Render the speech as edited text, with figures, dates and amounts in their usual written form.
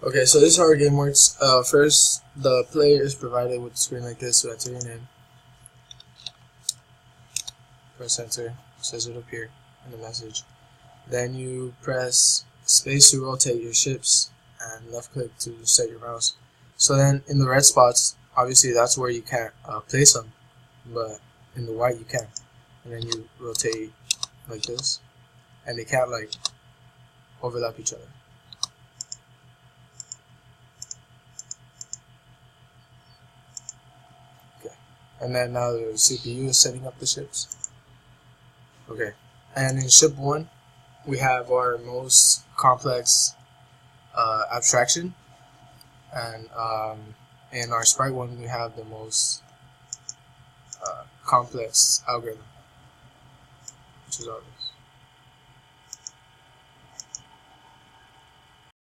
Okay, so this is how our game works. First, the player is provided with a screen like this, so enter your name. Press enter, it says it up here in the message. Then you press space to rotate your ships and left click to set your mouse. So then in the red spots, obviously that's where you can't place them, but in the white you can. And then you rotate like this, and they can't like overlap each other. Okay, and then now the CPU is setting up the ships. Okay, and in ship 1 we have our most complex abstraction, and in our sprite 1 we have the most complex algorithm, which is our